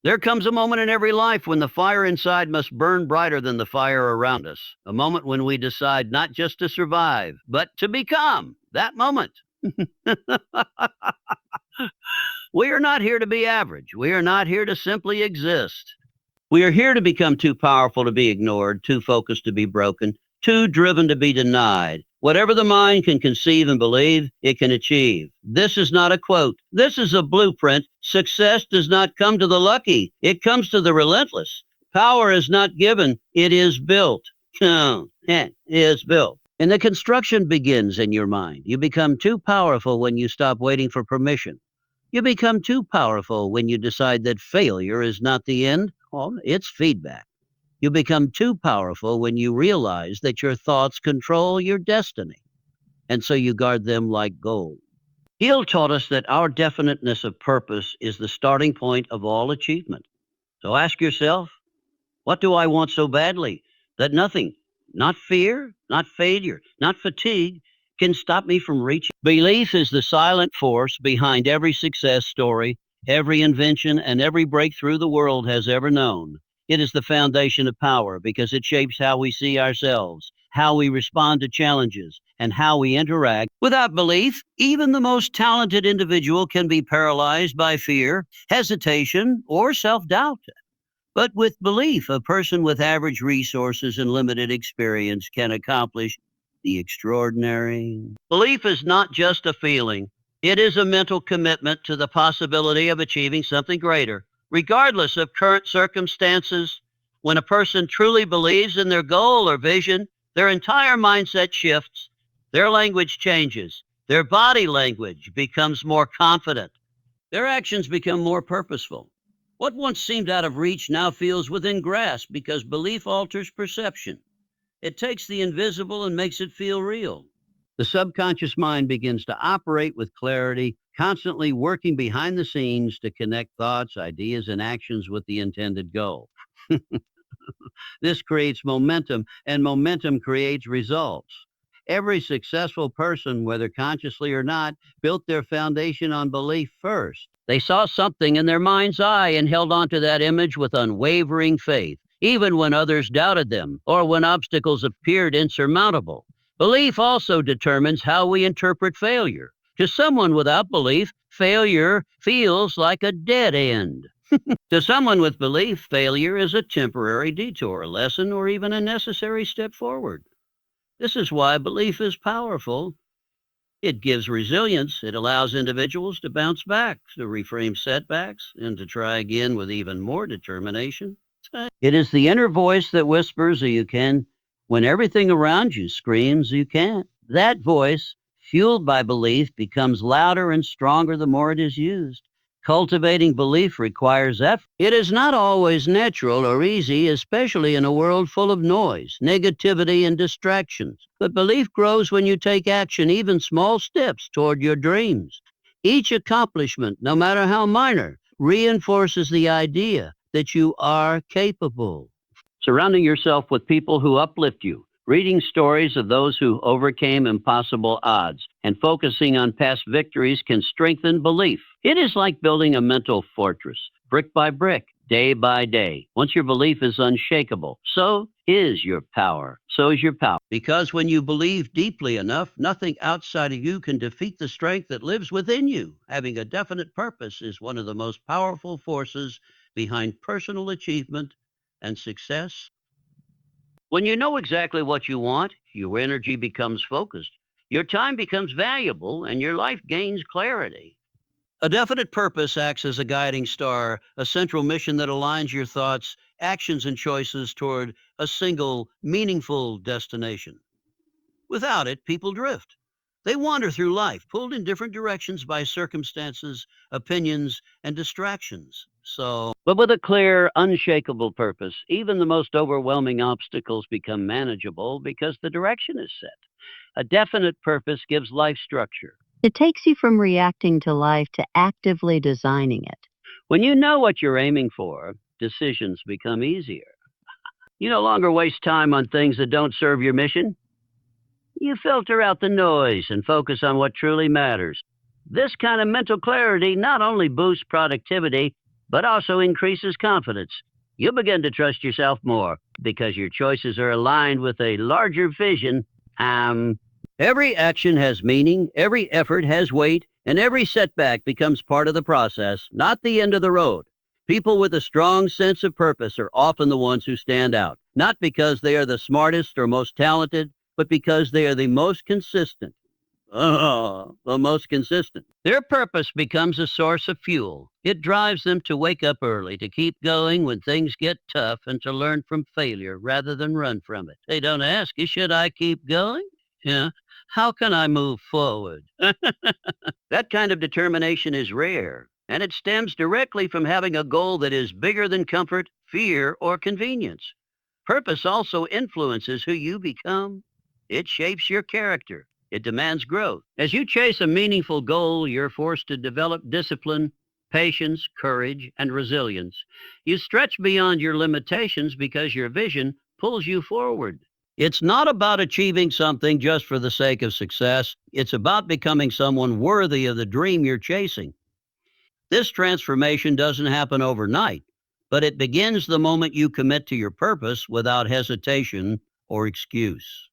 There comes a moment in every life when the fire inside must burn brighter than the fire around us. A moment when we decide not just to survive, but to become that moment. We are not here to be average. We are not here to simply exist. We are here to become too powerful to be ignored, too focused to be broken, too driven to be denied. Whatever the mind can conceive and believe, it can achieve. This is not a quote. This is a blueprint. Success does not come to the lucky. It comes to the relentless. Power is not given. It is built. It is built. And the construction begins in your mind. You become too powerful when you stop waiting for permission. You become too powerful when you decide that failure is not the end. Well, it's feedback. You become too powerful when you realize that your thoughts control your destiny, and so you guard them like gold. Hill taught us that our definiteness of purpose is the starting point of all achievement. So ask yourself, what do I want so badly that nothing, not fear, not failure, not fatigue, can stop me from reaching? Belief is the silent force behind every success story, every invention, and every breakthrough the world has ever known. It is the foundation of power because it shapes how we see ourselves, how we respond to challenges, and how we interact. Without belief, even the most talented individual can be paralyzed by fear, hesitation, or self doubt. But with belief, a person with average resources and limited experience can accomplish the extraordinary. Belief is not just a feeling, it is a mental commitment to the possibility of achieving something greater. Regardless of current circumstances, when a person truly believes in their goal or vision, their entire mindset shifts, their language changes, their body language becomes more confident, their actions become more purposeful. What once seemed out of reach now feels within grasp because belief alters perception. It takes the invisible and makes it feel real. The subconscious mind begins to operate with clarity, constantly working behind the scenes to connect thoughts, ideas, and actions with the intended goal. This creates momentum, and momentum creates results. Every successful person, whether consciously or not, built their foundation on belief first. They saw something in their mind's eye and held on to that image with unwavering faith, even when others doubted them or when obstacles appeared insurmountable. Belief also determines how we interpret failure. To someone without belief, failure feels like a dead end. To someone with belief, failure is a temporary detour, a lesson, or even a necessary step forward. This is why belief is powerful. It gives resilience. It allows individuals to bounce back, to reframe setbacks, and to try again with even more determination. It is the inner voice that whispers you can when everything around you screams you can't. That voice, fueled by belief, becomes louder and stronger the more it is used. Cultivating belief requires effort. It is not always natural or easy, especially in a world full of noise, negativity, and distractions. But belief grows when you take action, even small steps toward your dreams. Each accomplishment, no matter how minor, reinforces the idea that you are capable. Surrounding yourself with people who uplift you, reading stories of those who overcame impossible odds, and focusing on past victories can strengthen belief. It is like building a mental fortress, brick by brick, day by day. Once your belief is unshakable, so is your power. So is your power. Because when you believe deeply enough, nothing outside of you can defeat the strength that lives within you. Having a definite purpose is one of the most powerful forces behind personal achievement and success. When you know exactly what you want, your energy becomes focused, your time becomes valuable, and your life gains clarity. A definite purpose acts as a guiding star, a central mission that aligns your thoughts, actions, and choices toward a single, meaningful destination. Without it, people drift. They wander through life, pulled in different directions by circumstances, opinions, and distractions. But with a clear, unshakable purpose, even the most overwhelming obstacles become manageable because the direction is set. A definite purpose gives life structure. It takes you from reacting to life to actively designing it. When you know what you're aiming for, decisions become easier. You no longer waste time on things that don't serve your mission. You filter out the noise and focus on what truly matters. This kind of mental clarity not only boosts productivity, but also increases confidence. You begin to trust yourself more because your choices are aligned with a larger vision. Every action has meaning, every effort has weight, and every setback becomes part of the process, not the end of the road. People with a strong sense of purpose are often the ones who stand out, not because they are the smartest or most talented, but because they are the most consistent. The most consistent. Their purpose becomes a source of fuel. It drives them to wake up early, to keep going when things get tough, and to learn from failure rather than run from it. They don't ask you, should I keep going? Yeah. How can I move forward? That kind of determination is rare, and it stems directly from having a goal that is bigger than comfort, fear, or convenience. Purpose also influences who you become. It shapes your character. It demands growth. As you chase a meaningful goal, you're forced to develop discipline, patience, courage, and resilience. You stretch beyond your limitations because your vision pulls you forward. It's not about achieving something just for the sake of success. It's about becoming someone worthy of the dream you're chasing. This transformation doesn't happen overnight, but it begins the moment you commit to your purpose without hesitation or excuse.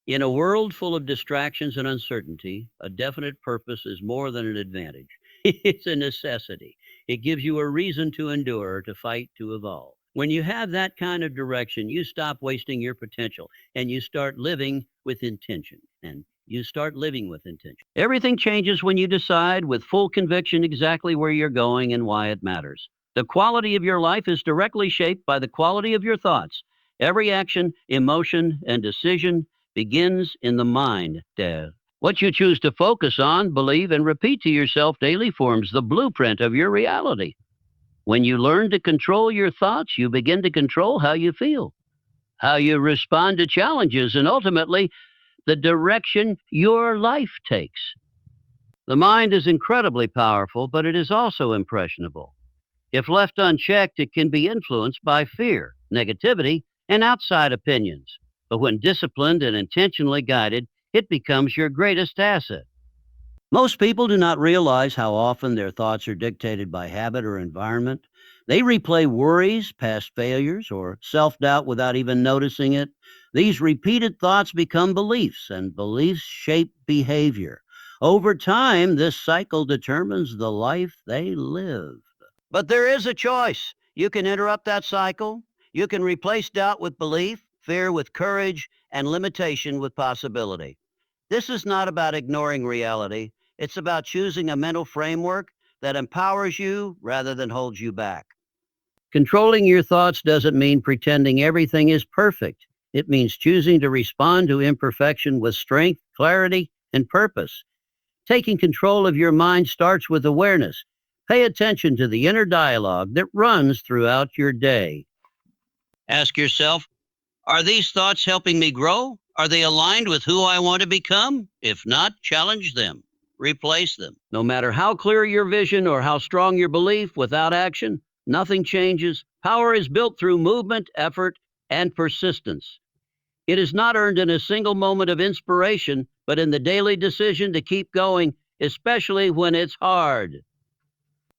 In a world full of distractions and uncertainty, a definite purpose is more than an advantage. It's a necessity. It gives you a reason to endure, to fight, to evolve. When you have that kind of direction, you stop wasting your potential and you start living with intention. Everything changes when you decide with full conviction exactly where you're going and why it matters. The quality of your life is directly shaped by the quality of your thoughts. Every action, emotion, and decision begins in the mind, Dev. What you choose to focus on, believe, and repeat to yourself daily forms the blueprint of your reality. When you learn to control your thoughts, you begin to control how you feel, how you respond to challenges, and ultimately, the direction your life takes. The mind is incredibly powerful, but it is also impressionable. If left unchecked, it can be influenced by fear, negativity, and outside opinions. But when disciplined and intentionally guided, it becomes your greatest asset. Most people do not realize how often their thoughts are dictated by habit or environment. They replay worries, past failures, or self doubt without even noticing it. These repeated thoughts become beliefs, and beliefs shape behavior. Over time, this cycle determines the life they live. But there is a choice. You can interrupt that cycle. You can replace doubt with belief, fear with courage, and limitation with possibility. This is not about ignoring reality. It's about choosing a mental framework that empowers you rather than holds you back. Controlling your thoughts doesn't mean pretending everything is perfect. It means choosing to respond to imperfection with strength, clarity, and purpose. Taking control of your mind starts with awareness. Pay attention to the inner dialogue that runs throughout your day. Ask yourself, are these thoughts helping me grow? Are they aligned with who I want to become? If not, challenge them. Replace them. No matter how clear your vision or how strong your belief, without action, nothing changes. Power is built through movement, effort, and persistence. It is not earned in a single moment of inspiration, but in the daily decision to keep going, especially when it's hard.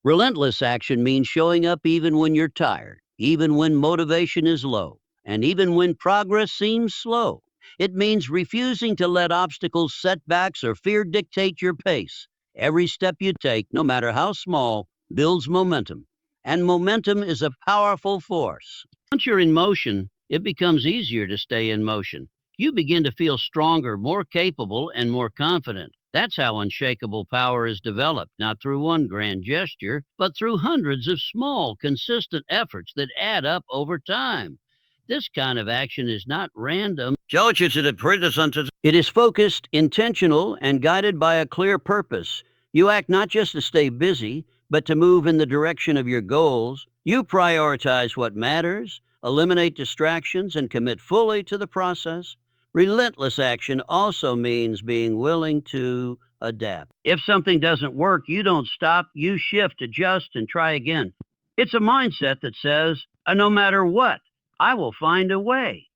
Relentless action means showing up even when you're tired, even when motivation is low, and even when progress seems slow. It means refusing to let obstacles, setbacks, or fear dictate your pace. Every step you take, no matter how small, builds momentum. And momentum is a powerful force. Once you're in motion, it becomes easier to stay in motion. You begin to feel stronger, more capable, and more confident. That's how unshakable power is developed, not through one grand gesture, but through hundreds of small, consistent efforts that add up over time. This kind of action is not random. It is focused, intentional, and guided by a clear purpose. You act not just to stay busy, but to move in the direction of your goals. You prioritize what matters, eliminate distractions, and commit fully to the process. Relentless action also means being willing to adapt. If something doesn't work, you don't stop, you shift, adjust, and try again. It's a mindset that says, no matter what, I will find a way.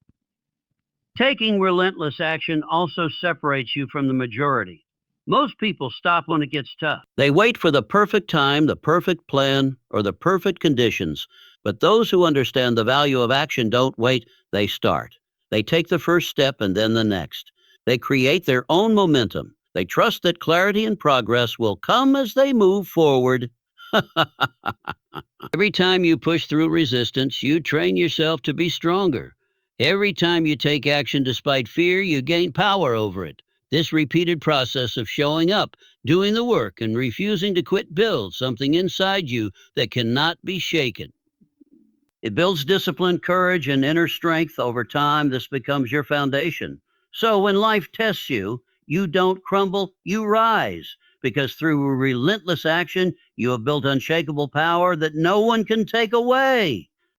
Taking relentless action also separates you from the majority. Most people stop when it gets tough. They wait for the perfect time, the perfect plan, or the perfect conditions. But those who understand the value of action don't wait, they start. They take the first step and then the next. They create their own momentum. They trust that clarity and progress will come as they move forward. Every time you push through resistance, you train yourself to be stronger. Every time you take action despite fear, you gain power over it. This repeated process of showing up, doing the work, and refusing to quit builds something inside you that cannot be shaken. It builds discipline, courage, and inner strength over time. This becomes your foundation. So when life tests you, you don't crumble, you rise. Because through relentless action, you have built unshakable power that no one can take away.